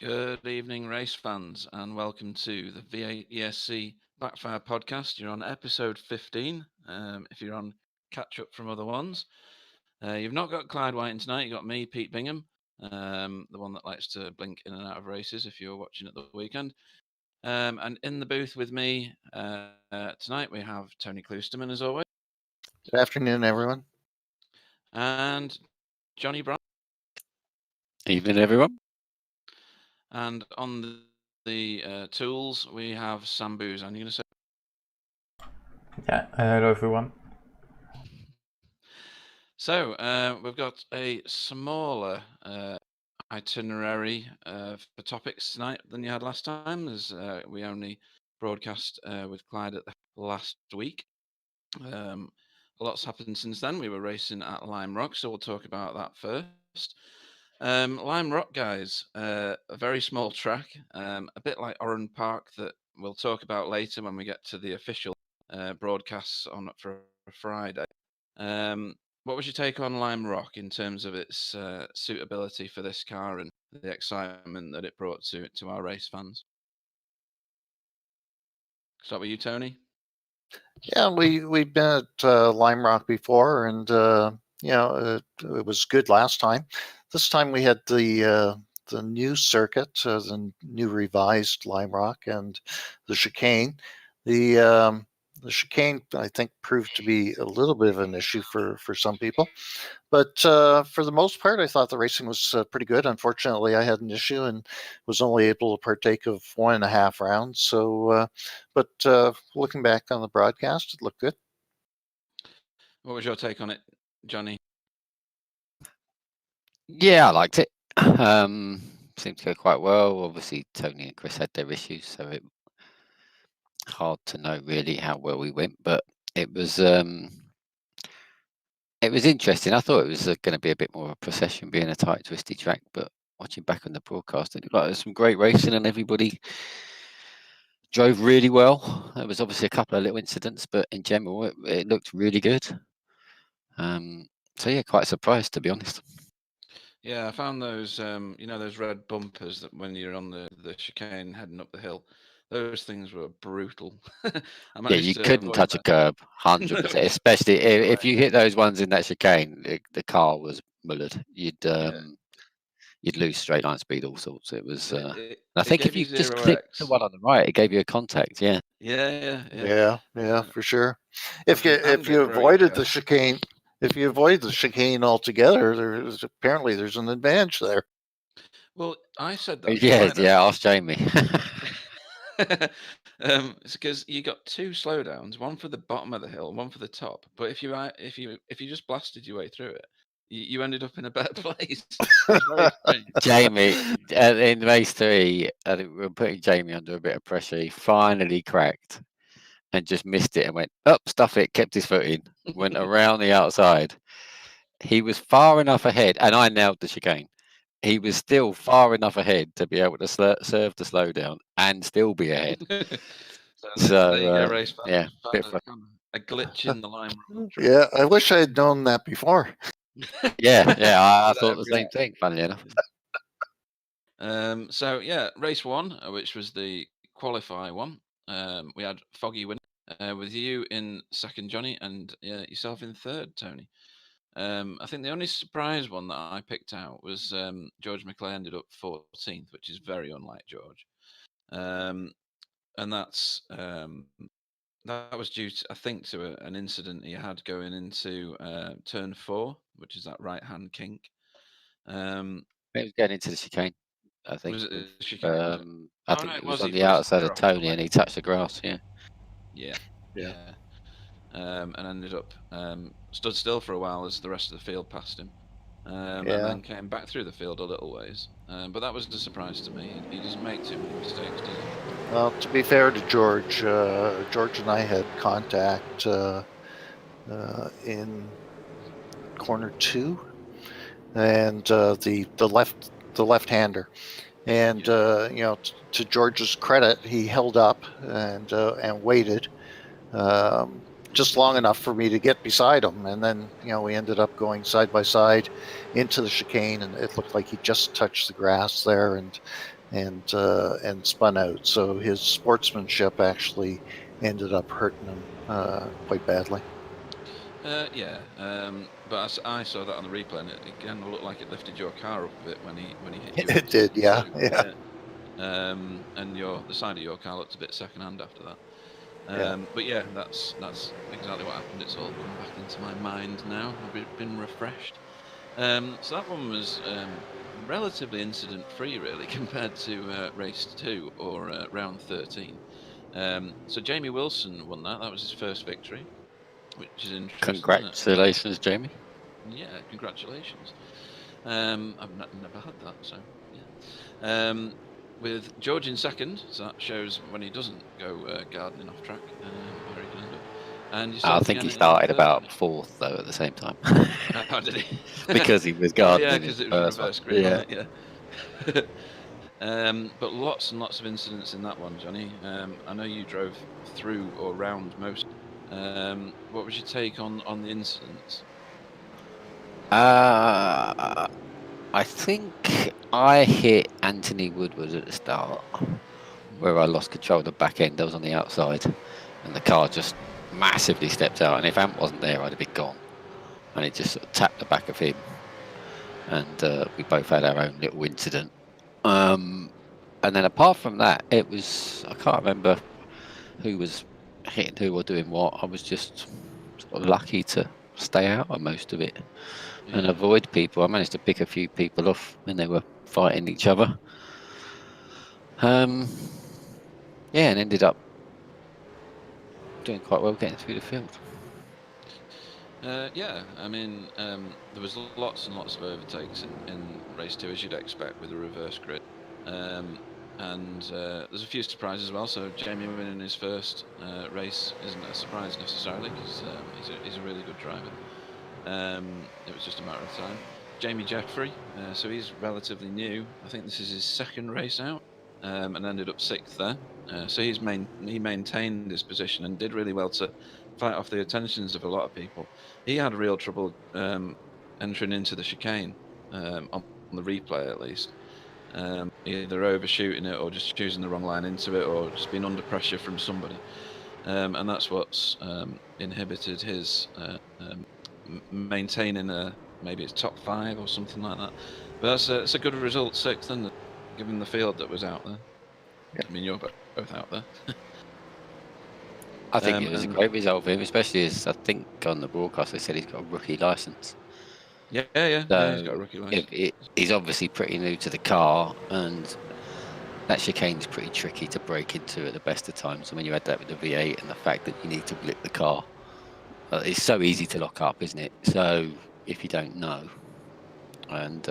Good evening, race fans, and welcome to the V8ESC Backfire podcast. You're on episode 15. If you're on catch up from other ones, you've not got Clyde Whiting tonight. You've got me, Pete Bingham, the one that likes to blink in and out of races if you're watching at the weekend. And in the booth with me tonight, we have Tony Kloosterman, as always. Good afternoon, everyone. And Johnny Brown. Evening, everyone. And on the tools, we have Sam Booz. And you're going to say? Yeah, hello, everyone. So we've got a smaller itinerary for topics tonight than you had last time, as we only broadcast with Clyde at the last week. A lot's happened since then. We were racing at Lime Rock, so we'll talk about that first. Lime Rock, guys, a very small track, a bit like Oran Park, that we'll talk about later when we get to the official broadcasts on for Friday. What was your take on Lime Rock in terms of its suitability for this car and the excitement that it brought to our race fans? Start with you, Tony. Yeah, we've been at Lime Rock before, and it was good last time. This time we had the new circuit, the new revised Lime Rock, and the chicane. The chicane, I think, proved to be a little bit of an issue for some people, but for the most part, I thought the racing was pretty good. Unfortunately, I had an issue and was only able to partake of 1.5 rounds. So, but looking back on the broadcast, it looked good. What was your take on it, Johnny? Yeah, I liked it. Seemed to go quite well. Obviously, Tony and Chris had their issues, so it hard to know really how well we went. But it was interesting. I thought it was going to be a bit more of a procession, being a tight, twisty track. But watching back on the broadcast, it looked like there was some great racing, and everybody drove really well. There was obviously a couple of little incidents, but in general, it looked really good. So yeah, quite surprised, to be honest. Yeah, I found those, those red bumpers that when you're on the chicane heading up the hill, those things were brutal. Yeah, you couldn't touch a curb, 100%. Especially if you hit those ones in that chicane, the car was mullered. You'd lose straight line speed, all sorts. It was. I think if you just clicked the one on the right, it gave you a contact. Yeah. Yeah, for sure. If you avoided the chicane. If you avoid the chicane altogether, there's an advantage there. Well, I said that. Yeah. Ask Jamie. It's because you got 2 slowdowns, one for the bottom of the hill, one for the top. But if you just blasted your way through it, you ended up in a better place. Jamie, in race 3, I think we were putting Jamie under a bit of pressure. He finally cracked and just missed it and went, stuff it, kept his foot in, went around the outside. He was far enough ahead, and I nailed the chicane. He was still far enough ahead to be able to serve the slowdown and still be ahead. So, yeah, a glitch in the line. Yeah, I wish I had known that before. Yeah, I thought the same thing, funnily enough. So, yeah, race 1, which was the qualify one. We had Foggy winning. with you in second, Johnny, and yourself in third, Tony. I think the only surprise one that I picked out was George McClay ended up 14th, which is very unlike George. And that's that was due, I think, to an incident he had going into turn 4, which is that right-hand kink. It was getting into the chicane, I think. Was it with, the chicane? I think it was on the outside of Tony, and he touched the grass. Yeah. And ended up stood still for a while as the rest of the field passed him, and then came back through the field a little ways. But that was a surprise to me. He doesn't make too many mistakes, does he? Well, to be fair to George, George and I had contact in corner 2, and the left-hander, and to George's credit, he held up and waited just long enough for me to get beside him, and then we ended up going side by side into the chicane, and it looked like he just touched the grass there and spun out. So his sportsmanship actually ended up hurting him quite badly. But I saw that on the replay, and it kind of looked like it lifted your car up a bit when he hit you. It did, yeah. And the side of your car looked a bit second-hand after that. But yeah, that's exactly what happened. It's all come back into my mind now. I've been refreshed. So that one was relatively incident-free, really, compared to race 2 or round 13. So Jamie Wilson won that. That was his first victory, which is interesting. Congratulations, Jamie. Yeah, congratulations. I've never had that, so yeah. With George in second, so that shows when he doesn't go gardening off track, where he can end up. And I think he started about 4th though at the same time. How did he? Because he was gardening. Yeah, because it was reverse grid. Yeah. But lots and lots of incidents in that one, Johnny. I know you drove through or round most. What was your take on the incidents? I think I hit Anthony Woodward at the start, where I lost control of the back end. I was on the outside, and the car just massively stepped out. And if Ant wasn't there, I'd have been gone. And it just sort of tapped the back of him, and we both had our own little incident. And then apart from that, it was, I can't remember who was hitting who or doing what. I was just sort of lucky to stay out of most of it. And avoid people. I managed to pick a few people off when they were fighting each other. And ended up doing quite well getting through the field. I mean, there was lots and lots of overtakes in race 2, as you'd expect with a reverse grid. And there's a few surprises as well. So Jamie winning his first race isn't a surprise necessarily, because he's a really good driver. It was just a matter of time. Jamie Jeffrey, so he's relatively new. I think this is his second race out, and ended up 6th there. So he maintained his position and did really well to fight off the attentions of a lot of people. He had real trouble entering into the chicane, on the replay at least. Either overshooting it or just choosing the wrong line into it, or just being under pressure from somebody. And that's what's inhibited his maintaining maybe it's top 5 or something like that. But it's a good result, 6th, isn't it? Given the field that was out there. Yeah. I mean, you're both out there. I think it was a great result for him, especially as I think on the broadcast they said he's got a rookie license. Yeah, So he's got a rookie license. He's obviously pretty new to the car, and that chicane's pretty tricky to break into at the best of times. And when you add that with the V8 and the fact that you need to blip the car, it's so easy to lock up, isn't it? So if you don't know, and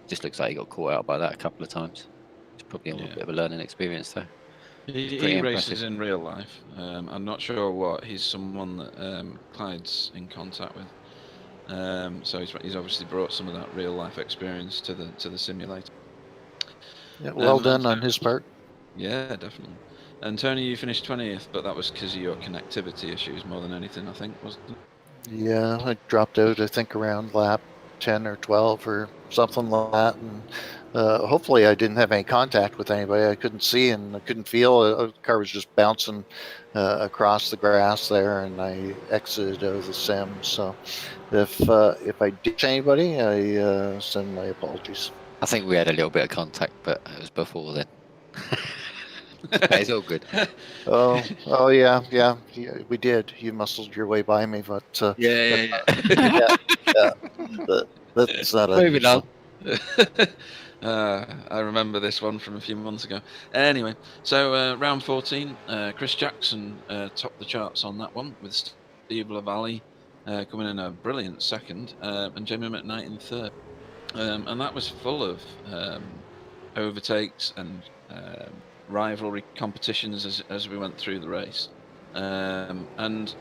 just looks like he got caught out by that a couple of times. It's probably a little bit of a learning experience though. He races in real life. I'm not sure what. He's someone that Clyde's in contact with. So he's obviously brought some of that real life experience to the simulator. Yeah, well done on his part. Yeah, definitely. And Tony, you finished 20th, but that was because of your connectivity issues more than anything, I think, wasn't it? Yeah, I dropped out, I think, around lap 10 or 12 or something like that. And hopefully I didn't have any contact with anybody. I couldn't see and I couldn't feel. The car was just bouncing across the grass there, and I exited out of the sim. So if I ditch anybody, I send my apologies. I think we had a little bit of contact, but it was before then. It's all good. Oh yeah, we did. You muscled your way by me, but Yeah. that's not Moving on. I remember this one from a few months ago. Anyway, so round 14, Chris Jackson topped the charts on that one with Steve LaValle coming in a brilliant second, and Jamie McKnight in third. And that was full of overtakes and rivalry competitions as we went through the race. And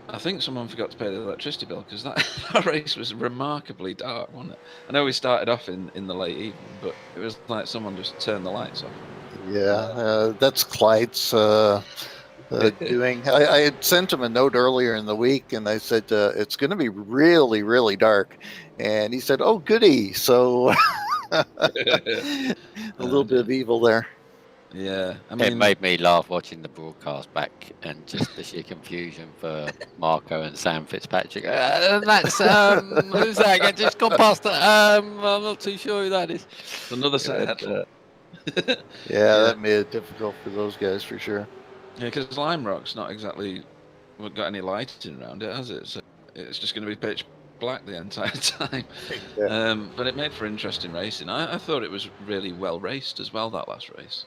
I think someone forgot to pay the electricity bill because that race was remarkably dark, wasn't it? I know we started off in the late evening, but it was like someone just turned the lights off. Yeah, that's Clyde's doing. I had sent him a note earlier in the week, and I said it's going to be really, really dark, and he said, "Oh, goody!" So a little bit of evil there. Yeah, I It mean, made me laugh watching the broadcast back and just the sheer confusion for Marco and Sam Fitzpatrick. That's who's that again? Just gone past that. I'm not too sure who that is. another set. Yeah, that made it difficult for those guys for sure. Yeah, because Lime Rock's not exactly got any lighting around it, has it? So it's just going to be pitch black the entire time. Yeah. But it made for interesting racing. I thought it was really well raced as well, that last race.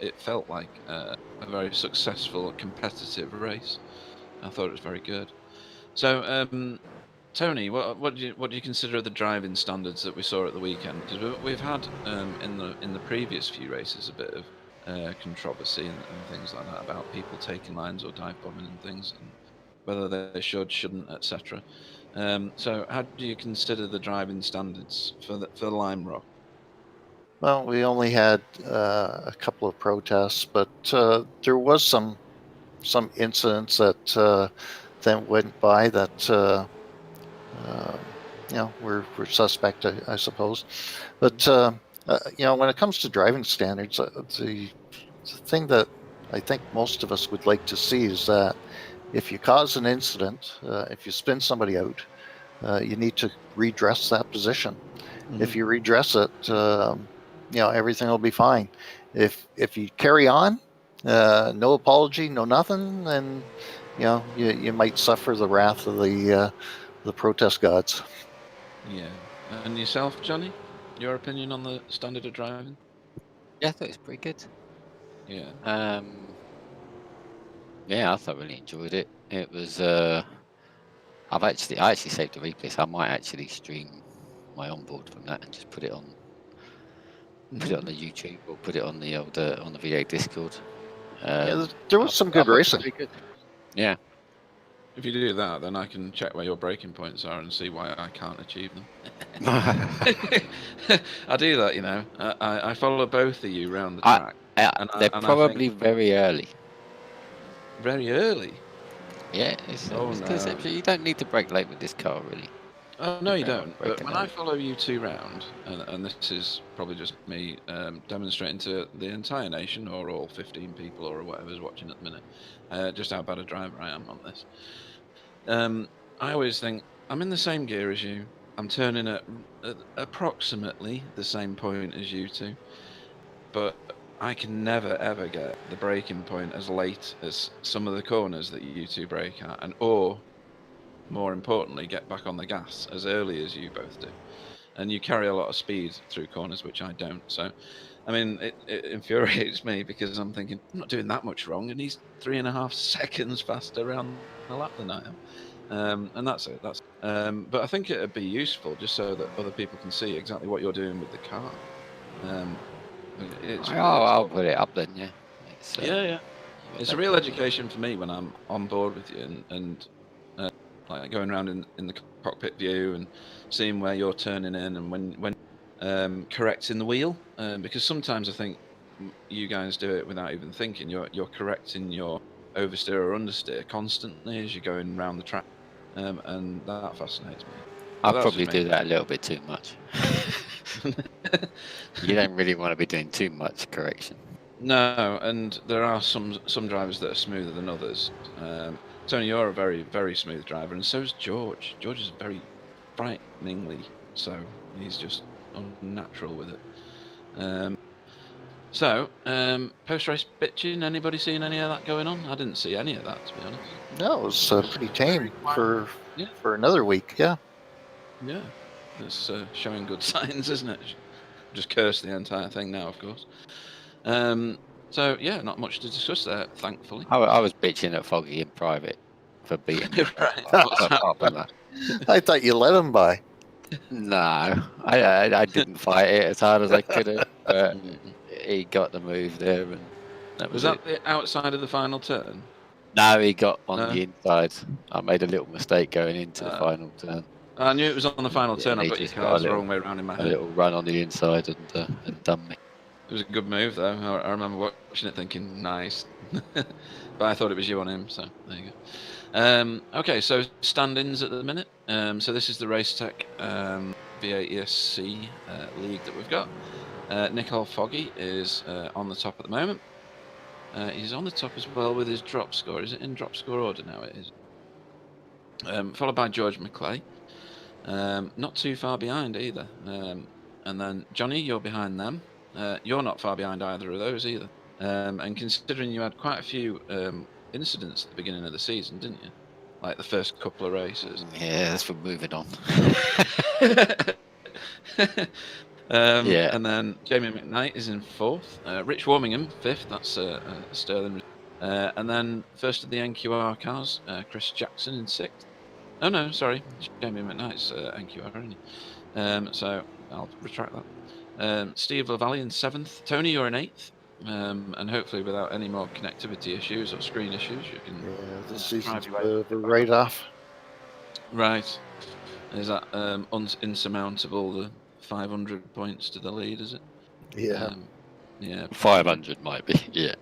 It felt like a very successful, competitive race. I thought it was very good. So, Tony, what do you consider the driving standards that we saw at the weekend? Because we've had in the previous few races a bit of controversy and things like that about people taking lines or dive bombing and things, and whether they shouldn't, etc. So, how do you consider the driving standards for Lime Rock? Well, we only had a couple of protests, but there was some incidents that went by that were suspect, I suppose. But when it comes to driving standards, the thing that I think most of us would like to see is that if you cause an incident, if you spin somebody out, you need to redress that position. Mm-hmm. If you redress it, everything will be fine. If you carry on, no apology, no nothing, then you might suffer the wrath of the protest gods. Yeah. And yourself, Johnny? Your opinion on the standard of driving? Yeah, I thought it was pretty good. Yeah. Yeah, I thoroughly enjoyed it. It was. I actually saved the replay, so I might actually stream my onboard from that and just put it on. Put it on the YouTube or put it on the on the V8 Discord. There was some good racing. Good. Yeah. If you do that, then I can check where your breaking points are and see why I can't achieve them. I do that, I follow both of you around the track. They're probably very early. Very early? Yeah, it's you don't need to brake late with this car, really. Oh, no, you don't. But when I follow you two round, and this is probably just me demonstrating to the entire nation, or all 15 people, or whatever's watching at the minute, just how bad a driver I am on this. I always think, I'm in the same gear as you. I'm turning at approximately the same point as you two. But I can never, ever get the braking point as late as some of the corners that you two brake at, or more importantly, get back on the gas as early as you both do. And you carry a lot of speed through corners, which I don't. So, I mean, it infuriates me because I'm thinking, I'm not doing that much wrong, and he's 3.5 seconds faster around the lap than I am. And that's it. But I think it'd be useful just so that other people can see exactly what you're doing with the car. I'll put it up then, yeah. Yeah. It's a real education for me when I'm on board with you and like going around in the cockpit view and seeing where you're turning in and when correcting the wheel, because sometimes I think you guys do it without even thinking. You're correcting your oversteer or understeer constantly as you're going around the track, and that fascinates me. I'll that's probably just me. do that a little bit too much. You don't really want to be doing too much correction. No, and there are some drivers that are smoother than others. Tony, you're a very, very smooth driver, and so is George. George is very frighteningly so. He's just unnatural with it. Post-race bitching, anybody seen any of that going on? I didn't see any of that, to be honest. No, it was pretty tame for Yeah. another week. Yeah. Yeah, it's showing good signs, isn't it? Just curse the entire thing now, of course. So yeah, not much to discuss there, thankfully. I was bitching at Foggy in private for beating him. Right. Apart from that. I thought you let him by. No, I didn't fight it as hard as I could have, but he got the move there, and that Was was that it. the outside of the final turn? No, he got on No? the inside. I made a little mistake going into the final turn. I knew it was on the final Yeah, turn. and I he got your just got cards the wrong way around in my A head. little run on the inside and done me. It was a good move, though. I remember watching it thinking, nice. But I thought it was you on him, so there you go. Okay, so stand-ins at the minute. So this is the Racetech V8ESC league that we've got. Nicole Foggy is on the top at the moment. He's on the top as well with his drop score. Is it in drop score order now? It is. Followed by George McClay. Not too far behind either. And then Johnny, you're behind them. You're not far behind either of those either. And considering you had quite a few incidents at the beginning of the season, didn't you? Like the first couple of races. Yeah, that's for moving on. Yeah. And then Jamie McKnight is in 4th. Rich Warmingham, 5th. That's Sterling. And then first of the NQR cars, Chris Jackson in 6th. Oh no, sorry, Jamie McKnight's NQR, isn't he? So I'll retract that. Steve LaValle in 7th. Tony, you're in 8th. And hopefully without any more connectivity issues or screen issues, you can. Yeah, this season's drive your way a write-off. Right. Is that insurmountable? The 500 points to the lead, is it? Yeah. Yeah. 500 might be, yeah.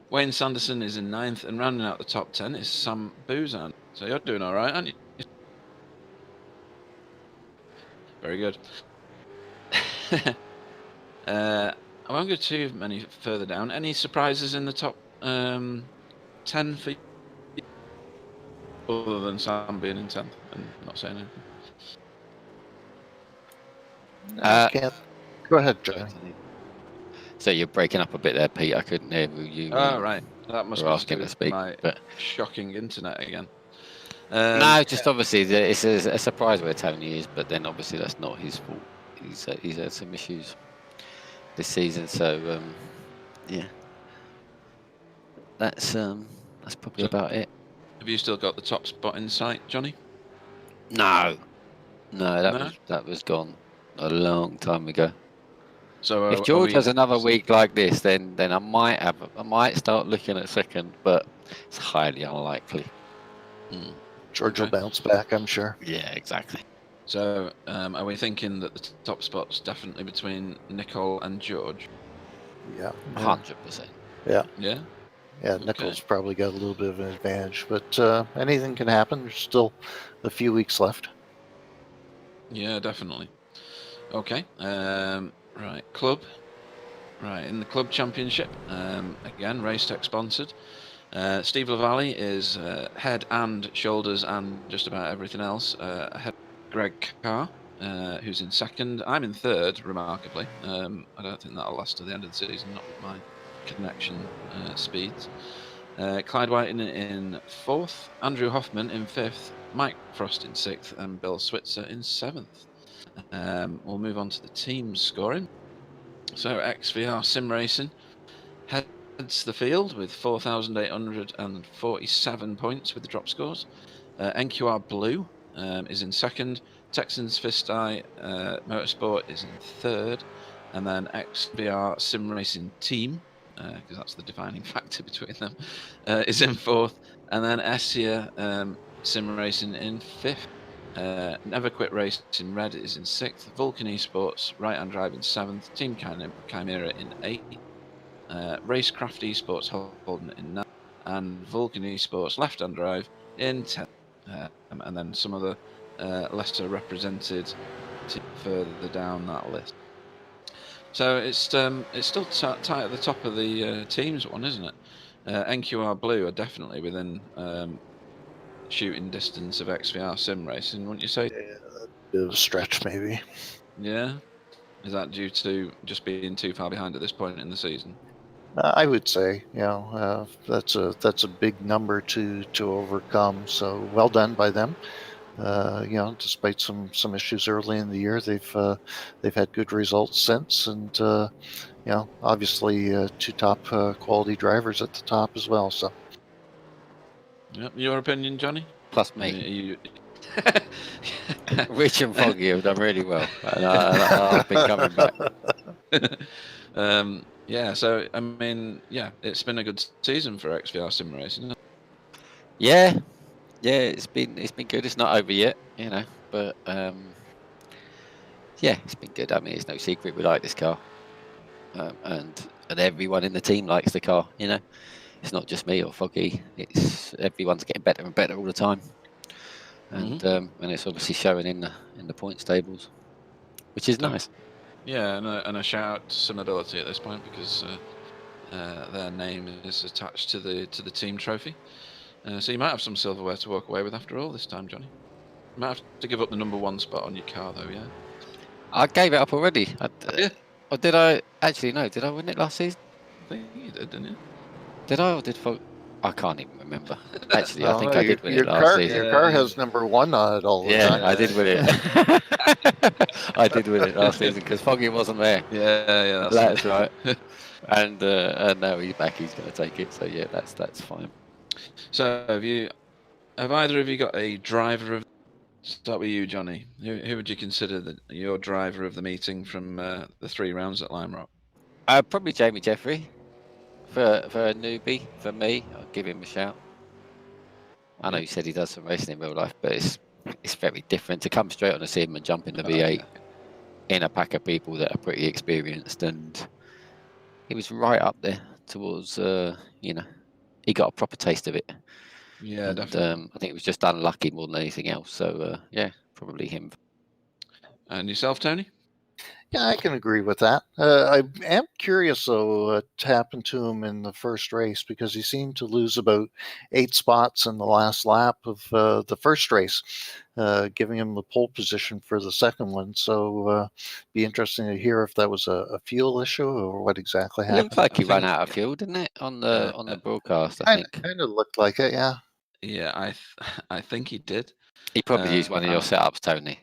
Wayne Sanderson is in 9th, and rounding out the top 10 is Sam Boozan. So you're doing all right, aren't you? Very good. I won't go too many further down. Any surprises in the top 10 for you? Other than Sam being in 10th and not saying anything? I can't. Go ahead, Johnny. So you're breaking up a bit there, Pete. I couldn't hear you. Oh, right. That must were be asking to speak, my but shocking internet again. no, just obviously it's a surprise where Tony is, but then obviously that's not his fault. He's had some issues this season, so yeah, that's probably about it. Have you still got the top spot in sight, Johnny? No, that was gone a long time ago. So if George has another week like this, then I might start looking at second, but it's highly unlikely. George will bounce back, I'm sure. Yeah, exactly. So are we thinking that the top spot's definitely between Nicole and George? Yeah. 100%. Yeah. Yeah? Yeah, Nicole's probably got a little bit of an advantage, but anything can happen. There's still a few weeks left. Yeah, definitely. Okay. Right, club. Right, in the club championship, again, Racetech sponsored. Steve LaValle is head and shoulders and just about everything else. Ahead of Greg Carr, who's in 2nd. I'm in 3rd, remarkably. I don't think that'll last to the end of the season, not with my connection speeds. Clyde Whiting in 4th. Andrew Hoffman in 5th. Mike Frost in 6th. And Bill Switzer in 7th. We'll move on to the team scoring. So XVR Sim Racing heads the field with 4,847 points with the drop scores. NQR Blue is in 2nd. Texans Fist Eye Motorsport is in 3rd. And then XVR Sim Racing Team, because that's the defining factor between them, is in 4th. And then Essia Sim Racing in 5th. Never Quit Race in red is in 6th. Vulcan Esports Right Hand Drive in 7th. Team Chimera in 8th. Racecraft Esports Holden in 9th. And Vulcan Esports Left Hand Drive in 10th. and then some of the lesser represented teams further down that list. So it's still tight at the top of the teams one, isn't it? NQR Blue are definitely within shooting distance of XVR sim racing, wouldn't you say? Yeah, a bit of a stretch, maybe. Yeah. Is that due to just being too far behind at this point in the season? I would say, that's a big number to overcome. So well done by them. Despite some issues early in the year, they've had good results since, and obviously two top quality drivers at the top as well. So, Yep. Your opinion, Johnny? Plus me. Rich and Foggy have done really well, and I've been coming back. Yeah, so I mean, yeah, it's been a good season for XVR sim racing, isn't it? Yeah, it's been good. It's not over yet, but yeah, it's been good. I mean, it's no secret we like this car, and everyone in the team likes the car. It's not just me or Foggy. It's everyone's getting better and better all the time, and it's obviously showing in the points tables, which is nice. Yeah, and a shout out to Simability at this point because their name is attached to the team trophy. So you might have some silverware to walk away with after all this time, Johnny. You might have to give up the #1 spot on your car, though. Yeah. I gave it up already. Yeah. Or did I? Actually, no. Did I win it last season? I think you did, didn't you? Did I or did Foggy? I can't even remember. Actually, I think I did win your it last season. Your car has #1 on it all the time. I did win it. I did win it last season because Foggy wasn't there. Yeah, that's right. And now he's back. He's going to take it. So yeah, that's fine. So have either of you got a driver of? Start with you, Johnny. Who would you consider your driver of the meeting from the 3 rounds at Lime Rock? Probably Jamie Jeffrey. For a newbie, for me, I'll give him a shout. I know you said he does some racing in real life, but it's very different to come straight on a sim and jump in the V8 in a pack of people that are pretty experienced, and he was right up there towards he got a proper taste of it. Yeah, and, definitely. I think it was just unlucky more than anything else. So yeah, probably him. And yourself, Tony? Yeah, I can agree with that. I am curious, though, what happened to him in the first race, because he seemed to lose about 8 spots in the last lap of the first race, giving him the pole position for the second one. So be interesting to hear if that was a fuel issue or what exactly happened. It looked like he ran out of fuel, didn't it, on the broadcast? I think kind of looked like it. Yeah. Yeah, I think he did. He probably used one of your setups, Tony.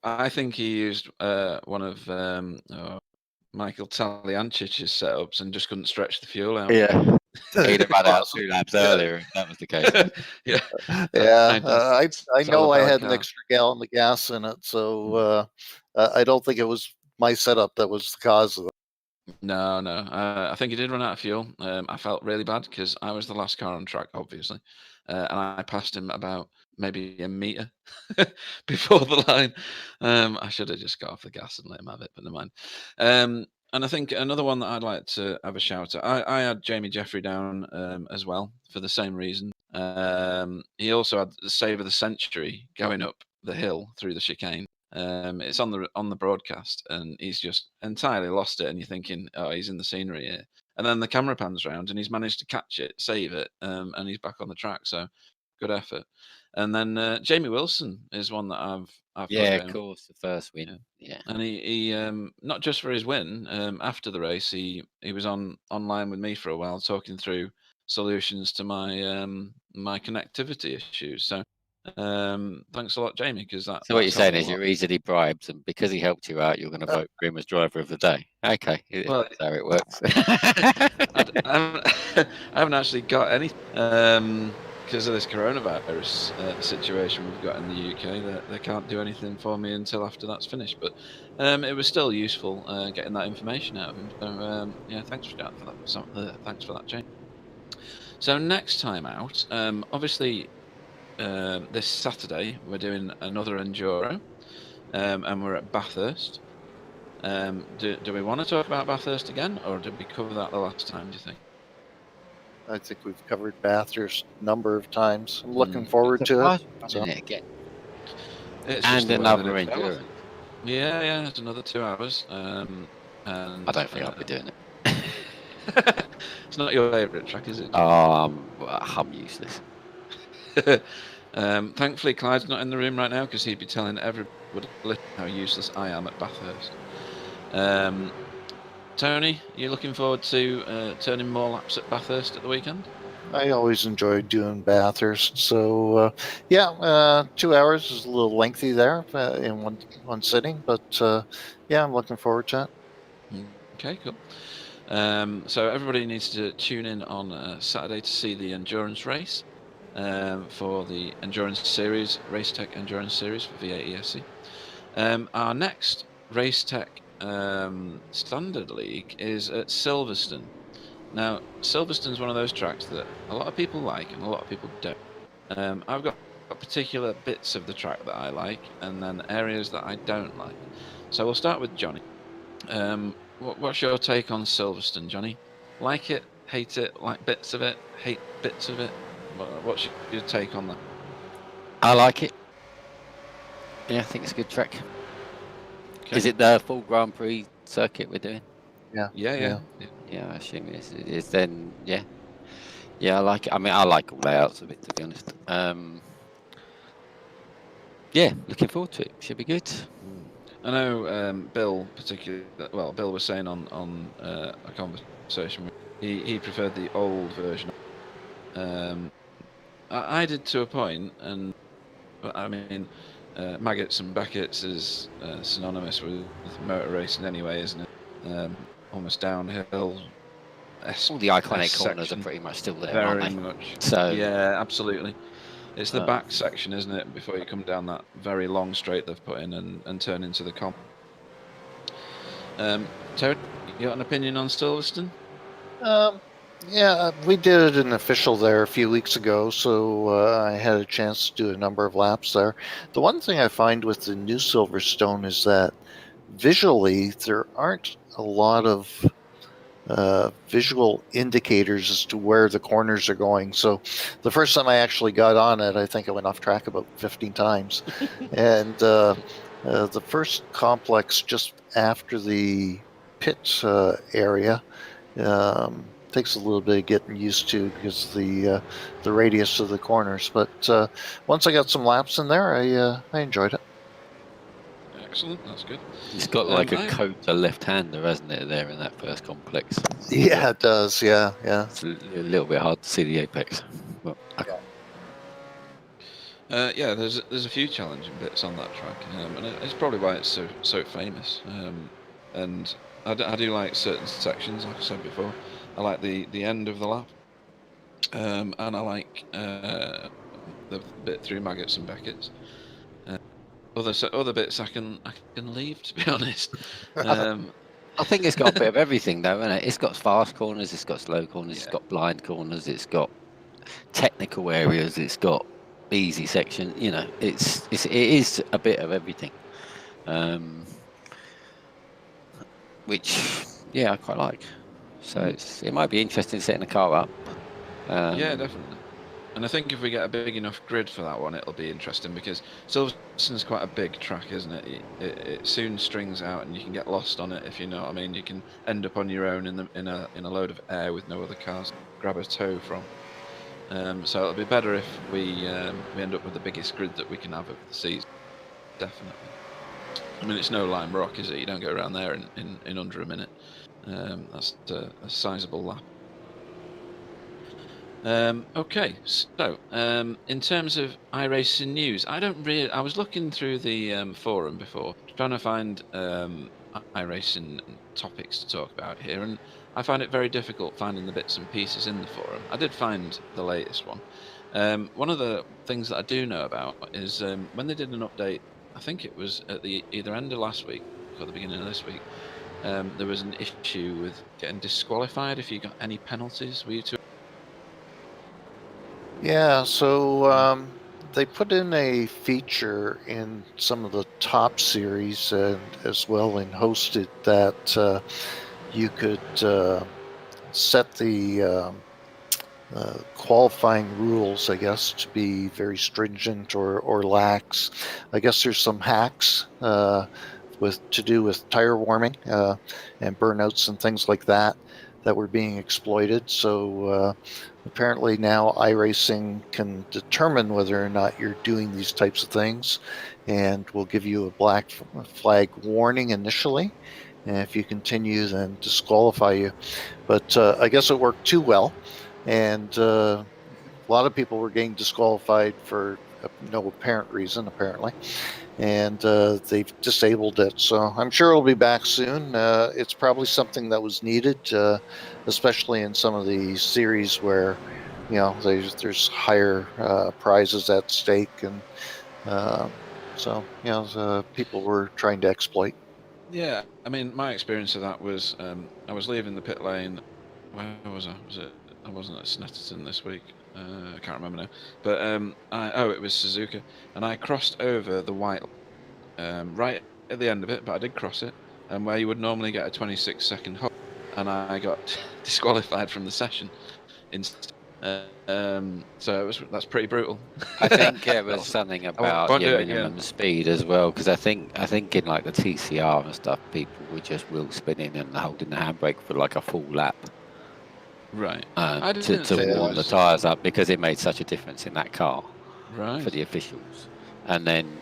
I think he used one of Michael Taliancic's setups and just couldn't stretch the fuel out. Yeah, he'd have run out 2 laps earlier if that was the case. Yeah. I know I had an extra gallon of gas in it, so I don't think it was my setup that was the cause of it. No. I think he did run out of fuel. I felt really bad because I was the last car on track, obviously, and I passed him about maybe a meter before the line. I should have just got off the gas and let him have it, but never mind. And I think another one that I'd like to have a shout at, I had Jamie Jeffrey down as well for the same reason. He also had the save of the century going up the hill through the chicane. It's on the broadcast, and he's just entirely lost it. And you're thinking, oh, he's in the scenery here. And then the camera pans around, and he's managed to catch it, save it, and he's back on the track. So good effort. And then Jamie Wilson is one that I've of course, the first win. Yeah. And he not just for his win. After the race, he was online with me for a while, talking through solutions to my my connectivity issues. So thanks a lot, Jamie, because that. So what you're saying is you're easily bribed, and because he helped you out, you're going to vote for him as driver of the day. Okay, well, that's how it works. I haven't actually got any because of this coronavirus situation we've got in the UK. They can't do anything for me until after that's finished. But it was still useful getting that information out of him. So yeah, thanks for that. Thanks for that, Jamie. So next time out, obviously. This Saturday we're doing another enduro, and we're at Bathurst. Do we want to talk about Bathurst again, or did we cover that the last time, do you think? I think we've covered Bathurst a number of times. I'm looking forward to it. Surprised we're So, running it again. It's just And the way that another it fell, I endurance. think. Yeah, it's another 2 hours. And I don't think I'll be doing it. it's not your favourite track, is it? I'm useless. Thankfully, Clyde's not in the room right now because he'd be telling everybody how useless I am at Bathurst. Tony, you looking forward to turning more laps at Bathurst at the weekend? I always enjoy doing Bathurst. So, 2 hours is a little lengthy there in one sitting, but yeah, I'm looking forward to it. Okay, cool. So everybody needs to tune in on Saturday to see the endurance race for the endurance series, Racetech endurance series for V8ESC. Our next Racetech standard league is at Silverstone. Now, Silverstone's one of those tracks that a lot of people like and a lot of people don't. I've got particular bits of the track that I like and then areas that I don't like. So we'll start with Johnny. What's your take on Silverstone, Johnny? Like it, hate it, like bits of it, hate bits of it? What's your take on that? I like it. Yeah, I think it's a good track. Okay. Is it the full Grand Prix circuit we're doing? Yeah, I assume it is then. Yeah, I like it. I mean, I like all layouts of it, to be honest. Yeah, looking forward to it. Should be good. I know Bill particularly. Well, Bill was saying on a conversation, he preferred the old version. I did to a point, and I mean, maggots and buckets is synonymous with motor racing anyway, isn't it? Almost downhill. All the iconic corners are pretty much still there, aren't Very they? much. So yeah, absolutely. It's the back section, isn't it? Before you come down that very long straight they've put in and turn into the comp. Terry, you got an opinion on Silverstone? Yeah, we did an official there a few weeks ago, so I had a chance to do a number of laps there. The one thing I find with the new Silverstone is that visually there aren't a lot of visual indicators as to where the corners are going. So the first time I actually got on it, I think I went off track about 15 times. And the first complex just after the pit area takes a little bit of getting used to because of the radius of the corners. But once I got some laps in there, I enjoyed it. Excellent, that's good. It's got like a Kota left-hander, hasn't it, there in that first complex? Yeah, it does. Yeah. It's a little bit hard to see the apex. But, yeah, there's a few challenging bits on that track, and it's probably why it's so famous. And I do like certain sections, like I said before. I like the end of the lap, and I like the bit through Maggots and Beckett's. Other bits I can leave, to be honest. I think it's got a bit of everything, though, isn't it? It's got fast corners, it's got slow corners, It's got blind corners, it's got technical areas, it's got easy section. You know, it is a bit of everything, which I quite like. So it might be interesting setting the car up. Yeah, definitely. And I think if we get a big enough grid for that one, it'll be interesting because Silverstone's quite a big track, isn't it? It soon strings out, and you can get lost on it, if you know what I mean. You can end up on your own in a load of air with no other cars to grab a tow from. So it'll be better if we end up with the biggest grid that we can have of the season. Definitely. I mean, it's no Lime Rock, is it? You don't go around there in under a minute. That's a sizable lap. Okay, so in terms of iRacing news, I was looking through the forum before, trying to find iRacing topics to talk about here, and I find it very difficult finding the bits and pieces in the forum. I did find the latest one. One of the things that I do know about is when they did an update, I think it was at the either end of last week or the beginning of this week, there was an issue with getting disqualified if you got any penalties. Were you too? Yeah, so they put in a feature in some of the top series and as well in Hosted that you could set the qualifying rules, I guess, to be very stringent or lax. I guess there's some hacks to do with tire warming and burnouts and things like that were being exploited. So apparently now iRacing can determine whether or not you're doing these types of things, and will give you a black flag warning initially. And if you continue, then disqualify you. But I guess it worked too well, and a lot of people were getting disqualified for no apparent reason, apparently, and they've disabled it. So I'm sure it'll be back soon. It's probably something that was needed, especially in some of the series where, you know, there's higher prizes at stake, and so, you know, people were trying to exploit. Yeah, I mean, my experience of that was I was leaving the pit lane. Where was I? I wasn't at Snetterton this week. I can't remember now. But it was Suzuka, and I crossed over the white right at the end of it, but I did cross it, and where you would normally get a 26-second hold, and I got disqualified from the session instead. So that's pretty brutal. I think it was something about your minimum speed as well, because I think in like the TCR and stuff, people were just wheel spinning and holding the handbrake for like a full lap. Right. To warm the tyres up, because it made such a difference in that car. Right. For the officials. And then,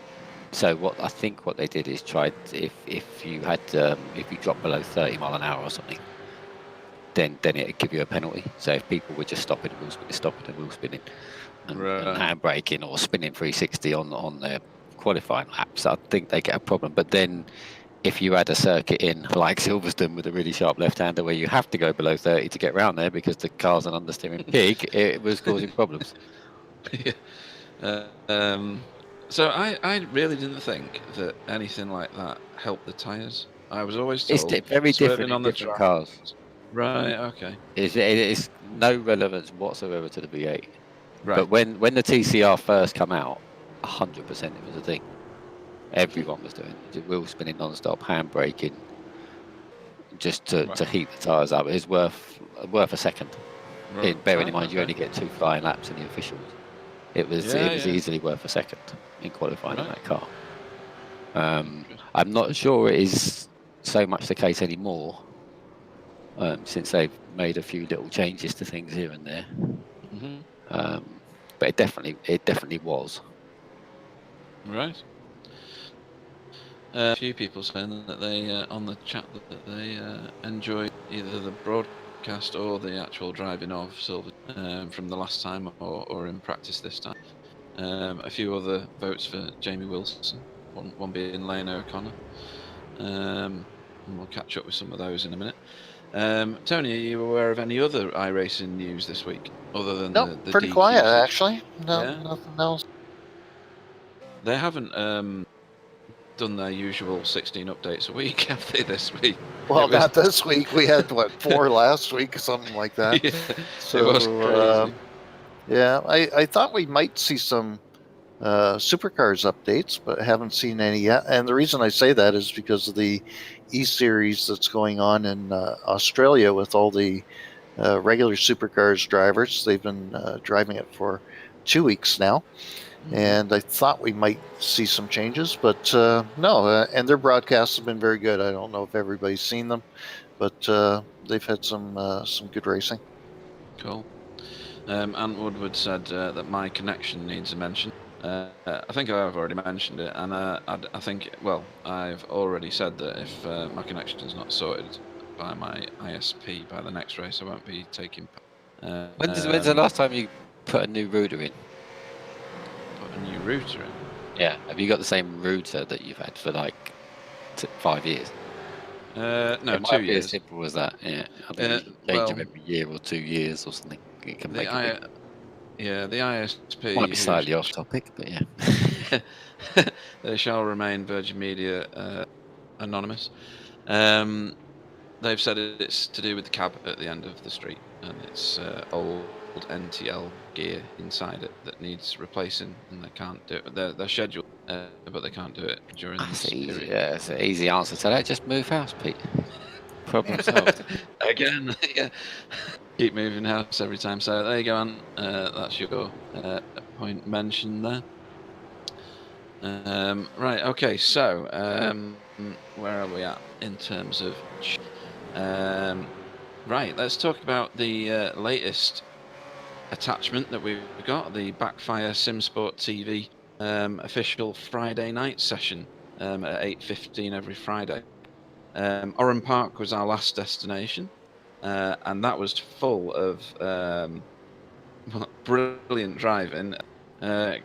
so what they did is tried, if you dropped below 30 mile an hour or something, then it'd give you a penalty. So if people were just stopping and wheel spinning, and handbraking or spinning 360 on their qualifying laps, I think they get a problem. But then if you had a circuit in like Silverstone with a really sharp left-hander where you have to go below 30 to get around there because the car's an understeering pig, it was causing problems. Yeah. So I really didn't think that anything like that helped the tyres. I was always told it's very different on different cars. Right. Okay. It's no relevance whatsoever to the V8. Right. But when the TCR first come out, 100% it was a thing. Everyone was doing it. Wheel spinning non-stop, handbraking, just to heat the tyres up. It's worth a second. Right. Bearing in mind you only get 2 flying laps in the officials. It was easily worth a second in qualifying in that car. I'm not sure it is so much the case anymore, since they've made a few little changes to things here and there. Mm-hmm. But it definitely was. Right. A few people saying that they on the chat that they enjoyed either the broadcast or the actual driving of Silver from the last time or in practice this time. A few other votes for Jamie Wilson, one being Lane O'Connor. And we'll catch up with some of those in a minute. Tony, are you aware of any other iRacing news this week other than the pretty DQ quiet situation? actually. Nothing else. They haven't done their usual 16 updates a week, have they, this week? Well, not this week. We had, 4 last week, something like that. Yeah, so, it was crazy. Yeah, I thought we might see some supercars updates, but haven't seen any yet. And the reason I say that is because of the E-Series that's going on in Australia with all the regular supercars drivers. They've been driving it for 2 weeks now. And I thought we might see some changes, but no. And their broadcasts have been very good. I don't know if everybody's seen them, but they've had some good racing. Cool. Ant Woodward said that my connection needs a mention. I think I've already mentioned it, and I think, well, I've already said that if my connection is not sorted by my ISP by the next race, I won't be taking part. When's the last time you put a new router in? Put a new router in? Yeah. Have you got the same router that you've had for like 5 years? No, it 2 years. As simple as that. Yeah. I mean, you can change them every year or 2 years or something. It can make a big... Yeah, the ISP... Might be slightly off topic, but yeah. They shall remain Virgin Media anonymous. They've said it's to do with the cab at the end of the street, and it's old NTL gear inside it that needs replacing, and they can't do it. They're scheduled, but they can't do it during this period. Yeah, it's an easy answer to that. Just move house, Pete. Problem solved. Again, yeah. Keep moving house every time. So there you go, Ant. That's your point mentioned there. Right. Okay. So where are we at in terms of? Right. Let's talk about the latest attachment that we've got, the Backfire Simsport TV official Friday night session at 8:15 every Friday. Oran Park was our last destination, and that was full of brilliant driving,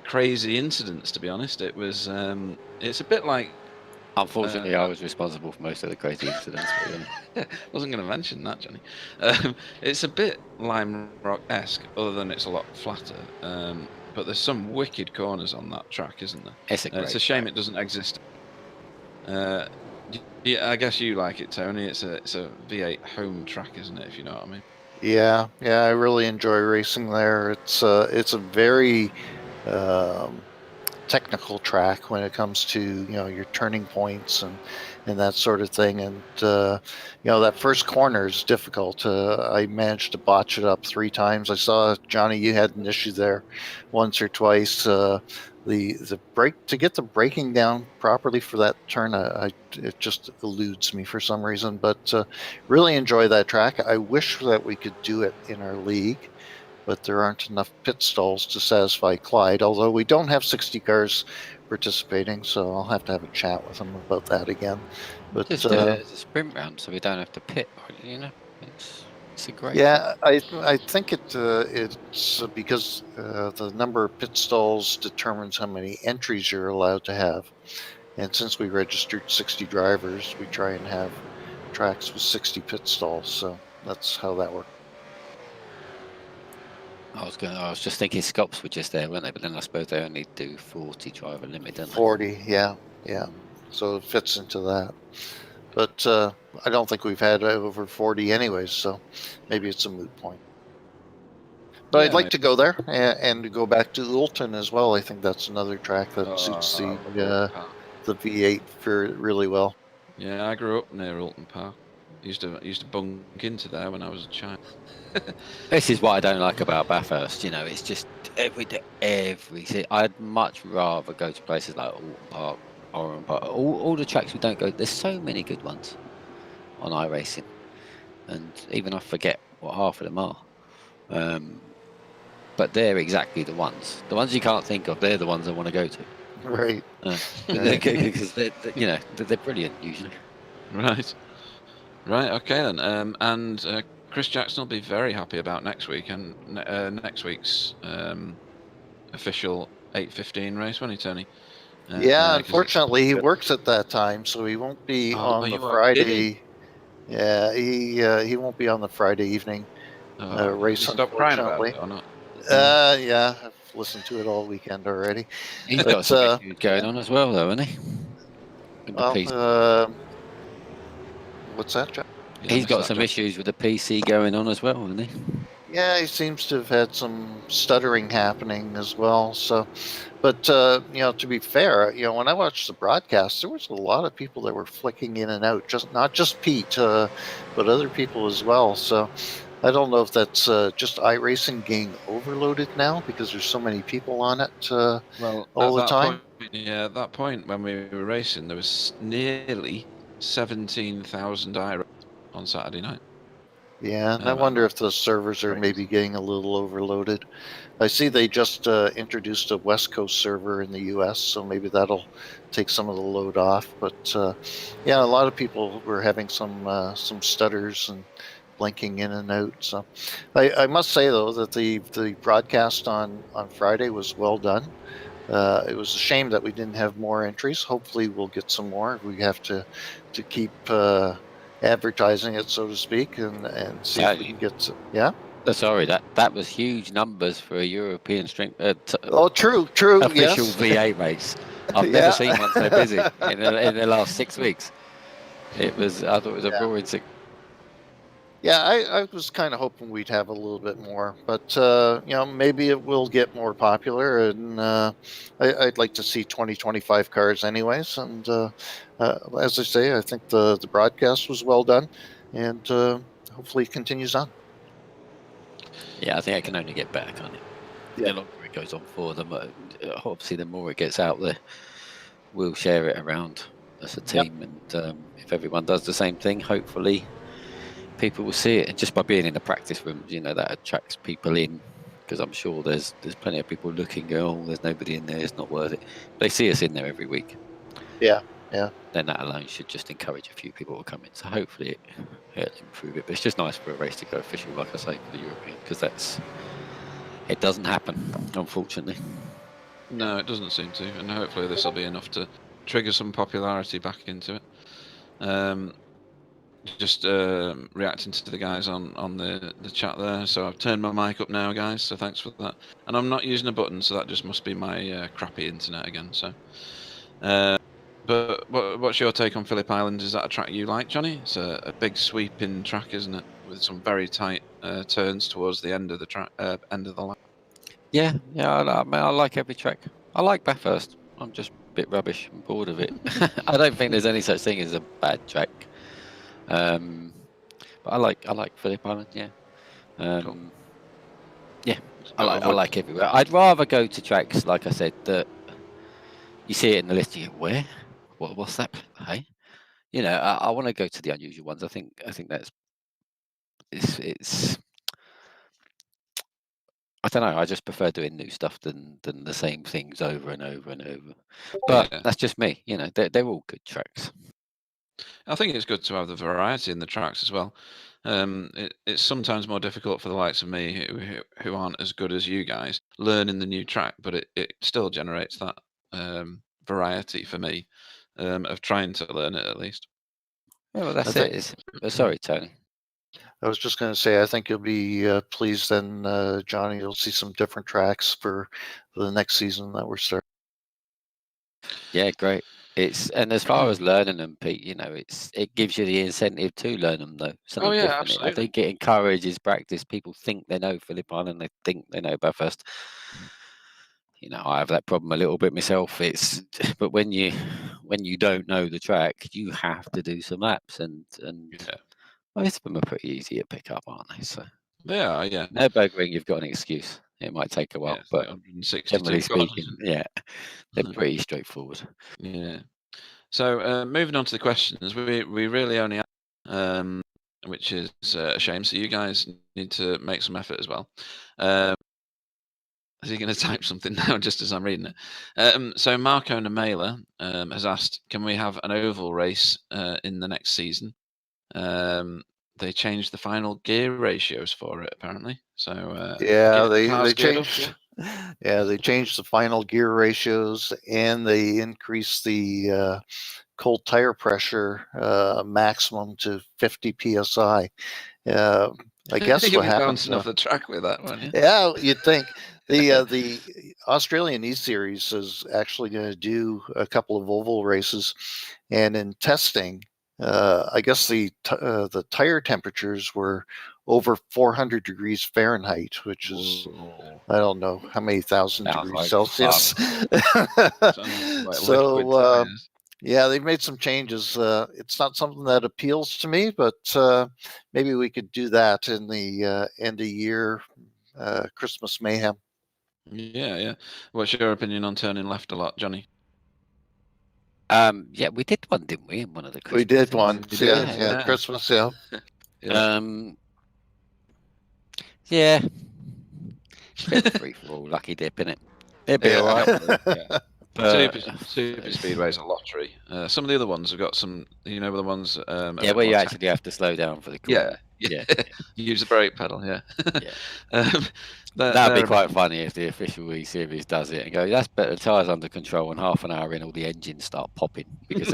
crazy incidents. To be honest, it was. It's a bit like. Unfortunately, I was responsible for most of the crazy incidents. But yeah. Wasn't going to mention that, Johnny. It's a bit Lime Rock-esque, other than it's a lot flatter. But there's some wicked corners on that track, isn't there? It's a shame it doesn't exist. Yeah, I guess you like it, Tony. It's a V8 home track, isn't it? If you know what I mean. Yeah, I really enjoy racing there. It's a very technical track when it comes to your turning points and that sort of thing. And that first corner is difficult. I managed to botch it up 3 times. I saw, Johnny, you had an issue there once or twice. The brake, to get the braking down properly for that turn, it just eludes me for some reason. But really enjoy that track. I wish that we could do it in our league, but there aren't enough pit stalls to satisfy Clyde, although we don't have 60 cars participating, so I'll have to have a chat with them about that again. But just do it as a sprint round, so we don't have to pit. It's a great. Yeah, I think it's because the number of pit stalls determines how many entries you're allowed to have, and since we registered 60 drivers, we try and have tracks with 60 pit stalls. So that's how that works. I was just thinking Scops were just there, weren't they? But then I suppose they only do 40 driver limit, don't they? 40, yeah. So it fits into that. But I don't think we've had over 40 anyways, so maybe it's a moot point. But yeah, I'd like to go there and to go back to Oulton as well. I think that's another track that suits the V8 really well. Yeah, I grew up near Oulton Park. I used to bunk into there when I was a child. This is what I don't like about Bathurst. It's just every day, I'd much rather go to places like Oulton Park, Oran Park, all the tracks we don't go. There's so many good ones on iRacing, and even I forget what half of them are. But they're exactly the ones you can't think of. They're the ones I want to go to. Right. Because they're brilliant usually. Right. Okay then. And Chris Jackson will be very happy about next week and next week's official 8:15 race, won't he, Tony? Yeah, unfortunately, he works at that time, so he won't be on the Friday. Yeah, he won't be on the Friday evening race. Stop crying about it or not? Yeah, I've listened to it all weekend already. He's got some issues going on as well, though, hasn't he? What's that, John? He's got some issues with the PC going on as well, hasn't he? Yeah, he seems to have had some stuttering happening as well. So, but to be fair, when I watched the broadcast, there was a lot of people that were flicking in and out, not just Pete, but other people as well. So, I don't know if that's just iRacing getting overloaded now because there's so many people on it all the time. At that point when we were racing, there was nearly 17,000 iRacers on Saturday night. Yeah, and I wonder if the servers are maybe getting a little overloaded. I see they just introduced a West Coast server in the US, so maybe that'll take some of the load off. But yeah, a lot of people were having some stutters and blinking in and out. So I must say, though, that the broadcast on Friday was well done. It was a shame that we didn't have more entries. Hopefully we'll get some more. We have to keep advertising it, so to speak, and see if we can get some. Yeah? Sorry, that was huge numbers for a European strength. True. Official Yes. V8 race. I've never seen one so busy in the last 6 weeks. I thought it was a roaring sick. Yeah, I was kind of hoping we'd have a little bit more, but maybe it will get more popular, and I'd like to see 2025 cars anyways. And as I say, I think the broadcast was well done. and hopefully it continues on. Yeah, I think it can only get better, can't it? Yeah. The longer it goes on for, obviously the more it gets out there. We'll share it around as a team, and if everyone does the same thing, hopefully people will see it. And just by being in the practice rooms, that attracts people in, because I'm sure there's plenty of people looking, going, oh, there's nobody in there, it's not worth it. They see us in there every week. Yeah. Then that alone should just encourage a few people to come in. So hopefully it'll improve it. But it's just nice for a race to go official, like I say, for the European, because it doesn't happen, unfortunately. No, it doesn't seem to, and hopefully this will be enough to trigger some popularity back into it. Just reacting to the guys on the chat there. So I've turned my mic up now, guys. So thanks for that. And I'm not using a button, so that just must be my crappy internet again. So, but what's your take on Phillip Island? Is that a track you like, Johnny? It's a big sweeping track, isn't it, with some very tight turns towards the end of the track, end of the lap. Yeah. I like every track. I like Bathurst. I'm just a bit rubbish. I'm bored of it. I don't think there's any such thing as a bad track. But I like Phillip Island. Yeah. Cool. Yeah. I like everywhere. I'd rather go to tracks, like I said, that you see it in the list. You go, where? What's that? Hey, I want to go to the unusual ones. I think that's it's. I don't know. I just prefer doing new stuff than the same things over and over and over. But that's just me. They're all good tracks. I think it's good to have the variety in the tracks as well. It's sometimes more difficult for the likes of me who aren't as good as you guys learning the new track, but it still generates that variety for me of trying to learn it at least. Yeah, well, that's it. Sorry, Tony. I was just going to say, I think you'll be pleased then, Johnny. You'll see some different tracks for the next season that we're starting. Yeah, great. And as far as learning them, Pete, it gives you the incentive to learn them though. Something different. Absolutely. I think it encourages practice. People think they know Phillip Island, they think they know Bathurst. I have that problem a little bit myself. But when you don't know the track, you have to do some laps, and most of them are pretty easy to pick up, aren't they? So they are, yeah. No buggering, you've got an excuse. It might take a while, but generally speaking, yeah, they're pretty straightforward. Yeah. So moving on to the questions, we really only have, which is a shame. So you guys need to make some effort as well. Is he going to type something now just as I'm reading it? So Marco Namela has asked, can we have an oval race in the next season? They changed the final gear ratios for it, apparently. So they changed. Yeah, they changed the final gear ratios, and they increased the cold tire pressure maximum to 50 psi. I guess you'll what be happens bouncing off the track with that one. Yeah, you'd think. The Australian E Series is actually going to do a couple of oval races, and in testing, I guess the tire temperatures were over 400 degrees Fahrenheit, which is I don't know how many thousand degrees Celsius. So yeah, they've made some changes. It's not something that appeals to me, but maybe we could do that in the end of year Christmas mayhem. Yeah. What's your opinion on turning left a lot, Johnny? Yeah, we did one, didn't we? In one of the Christmas. We did one. Yeah, Christmas. Yeah. Yeah. Bit of free for all, lucky dip, innit? It'd be all right. Super Speedway's a lottery. Some of the other ones have got some, the ones. Where you actually have to slow down for the corner. Yeah. Use the brake pedal. Yeah. That'd be quite funny if the official E Series does it and go, that's better, tires under control, and half an hour in, all the engines start popping because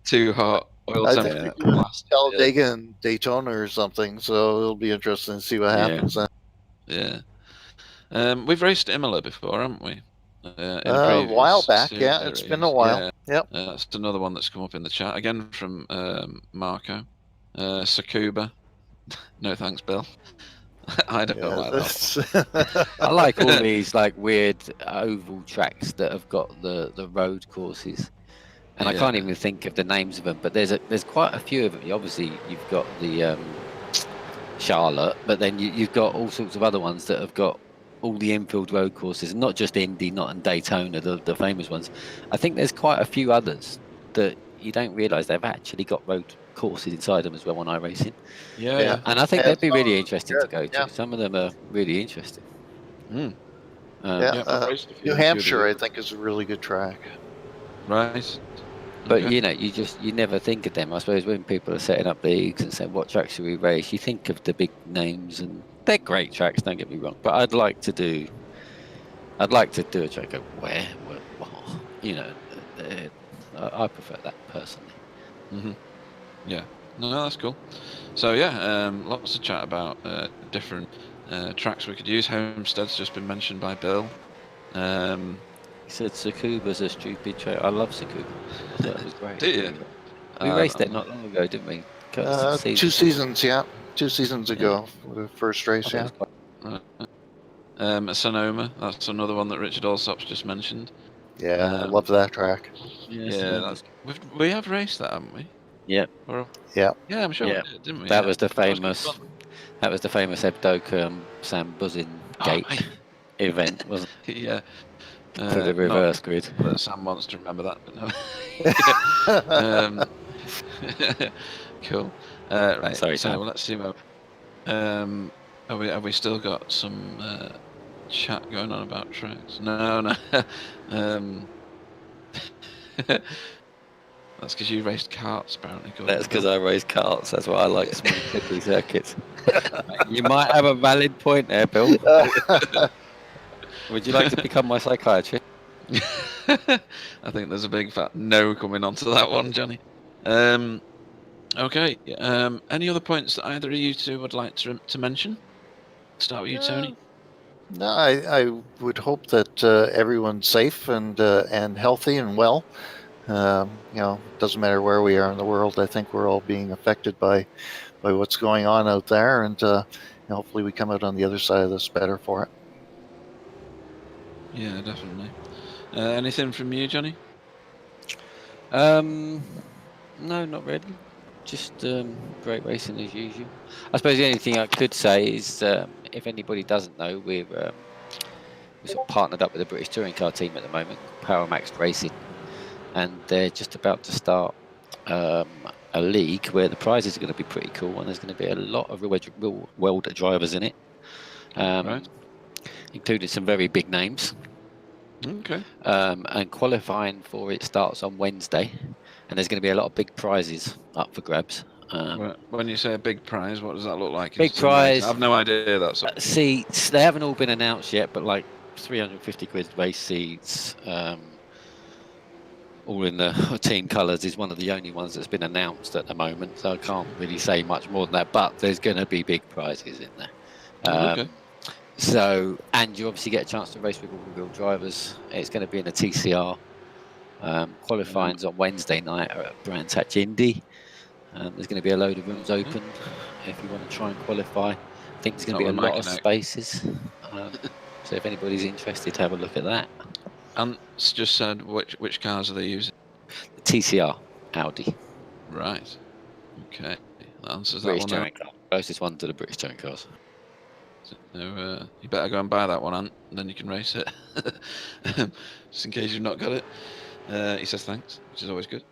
too hot. Oil temperature blast. Talladega and Daytona or something. So it'll be interesting to see what happens then. Yeah. We've raced Imola before, haven't we? A while back, yeah. It's been a while. Yep. That's another one that's come up in the chat again from Marco. Sakuba. No thanks, Bill. I don't like that. I like all these weird oval tracks that have got the road courses. and I can't even think of the names of them. But there's quite a few of them. Obviously, you've got the Charlotte, but then you've got all sorts of other ones that have got all the infield road courses, not just Indy, not in Daytona, the famous ones. I think there's quite a few others that you don't realise they've actually got road courses inside them as well on iRacing. Yeah. And I think And they'd be some of really them are interesting to good, go to. yeah. Some of them are really interesting. Mm. Yeah, I've raced a few New of the Hampshire, I others. think, is a really good track. Right. But Okay. you know, you never think of them. I suppose when people are setting up leagues and saying what tracks should we race, you think of the big names, and they're great tracks. Don't get me wrong, but I'd like to do a track. Go where, you know, I prefer that personally. Yeah. No, that's cool. So yeah, lots of chat about different tracks we could use. Homestead's just been mentioned by Bill. He said Tsukuba's a stupid track. I love Tsukuba. I thought it was great. Do you? We raced it not long ago, didn't we? 2 seasons, yeah. 2 seasons ago, the first race, yeah. Sonoma, that's another one that Richard Allsop's just mentioned. Yeah, I love that track. Yeah, we have raced that, haven't we? Yeah. Yeah. Yeah, I'm sure Yeah. we did, didn't we? That Yeah. was the That was good famous. fun. That was the famous Ebdoka Sam Buzzin Gate event, wasn't it? Yeah. For the reverse grid. That Sam wants to remember that, but no. Cool. Right. Sorry, so Sam. let's see where. Have we still got some chat going on about tracks? No. That's because you raced karts, apparently. That's because I race karts. That's why I like small clippy circuits. You might have a valid point there, Bill. Would you like to become my psychiatrist? I think there's a big fat no coming onto that one, Johnny. Okay. Any other points that either of you two would like to mention? Start with you, Tony. No, I would hope that everyone's safe and healthy and well. Doesn't matter where we are in the world. I think we're all being affected by what's going on out there, and hopefully we come out on the other side of this better for it. Yeah, definitely. Anything from you, Johnny? No, not really. Just great racing as usual. I suppose the only thing I could say is, if anybody doesn't know, we're sort of partnered up with the British touring car team at the moment, Power Max Racing, and they're just about to start a league where the prizes are going to be pretty cool, and there's going to be a lot of real world drivers in it, Right. including some very big names. Okay. And qualifying for it starts on Wednesday, and there's going to be a lot of big prizes up for grabs. When you say a big prize, what does that look like? Big prize. I've no idea. That's seats. They haven't all been announced yet, but like 350 quid race seats, all in the team colours, is one of the only ones that's been announced at the moment. So I can't really say much more than that. But there's going to be big prizes in there. Okay. So, and you obviously get a chance to race with all-wheel drivers. It's going to be in a TCR. Qualifying's on Wednesday night at Brands Hatch Indy. There's going to be a load of rooms open if you want to try and qualify. I think there's going to be a lot of spaces. So if anybody's interested, have a look at that. Ant's just said which cars are they using? The TCR Audi. Right. Okay. That answers British that one. touring car. Closest one to the British touring cars. So, you better go and buy that one, Ant, and then you can race it. Just in case you've not got it. He says thanks, which is always good.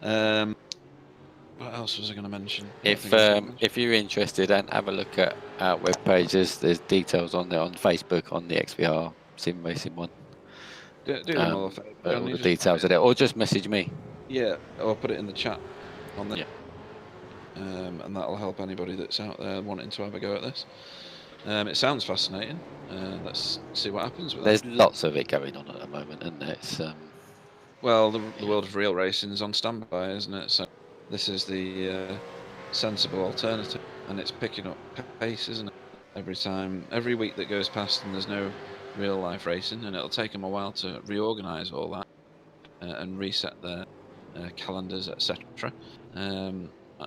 What else was I going to mention? If you're interested, and have a look at our web pages, there's details on there on Facebook on the XVR Sim Racing one. Do them all the details of it, or just message me. Yeah, or put it in the chat on there. Yeah. And that'll help anybody that's out there wanting to have a go at this. It sounds fascinating. Let's see what happens with There's that. lots of it going on at the moment, and it's well, the world of real racing is on standby, isn't it? So this is the sensible alternative, and it's picking up pace, isn't it? Every week that goes past and there's no real life racing, and it'll take them a while to reorganise all that and reset their calendars, etc.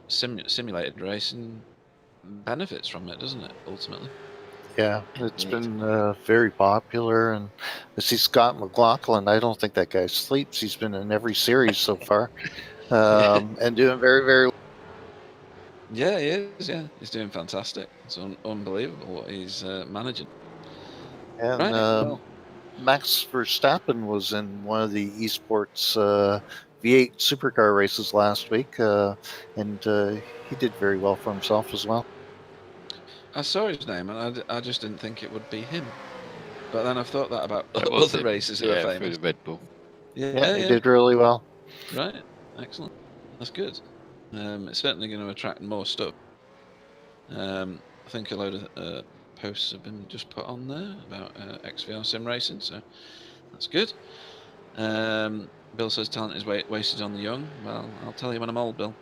Simulated racing benefits from it, doesn't it? Ultimately. Yeah, it's Indeed. been very popular, and I see Scott McLaughlin. I don't think that guy sleeps. He's been in every series so far, and doing very, very well. Yeah, he is. Yeah, he's doing fantastic. It's unbelievable what he's managing. And Right. Well, Max Verstappen was in one of the esports V8 supercar races last week, and he did very well for himself as well. I saw his name and I just didn't think it would be him. But then I've thought that about It was other him. races who are Yeah, through famous. the Red Bull. Yeah, Yeah, he yeah. did really well. Right. Excellent. That's good. It's certainly going to attract more stuff. I think a load of posts have been just put on there about XVR sim racing, so that's good. Bill says talent is wasted on the young. Well, I'll tell you when I'm old, Bill.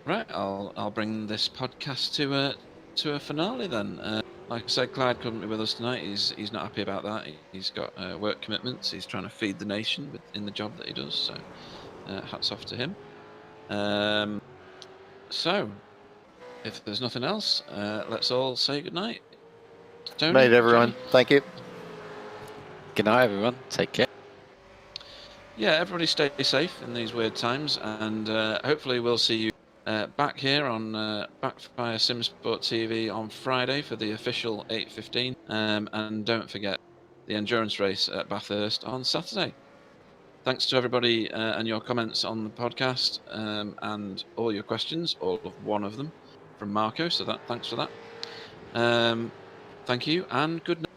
Right, I'll bring this podcast to a finale then. Like I said, Clyde couldn't be with us tonight. He's not happy about that. He's got work commitments. He's trying to feed the nation in the job that he does. So, hats off to him. So, if there's nothing else, let's all say goodnight. Tony, Night, everyone. Johnny? Thank you. Good night, everyone. Take care. Yeah, everybody stay safe in these weird times, and hopefully we'll see you back here on Backfire Simsport TV on Friday for the official 8:15, and don't forget the endurance race at Bathurst on Saturday. Thanks to everybody and your comments on the podcast, and all your questions, all of one of them from Marco. So thanks for that. Thank you and good night.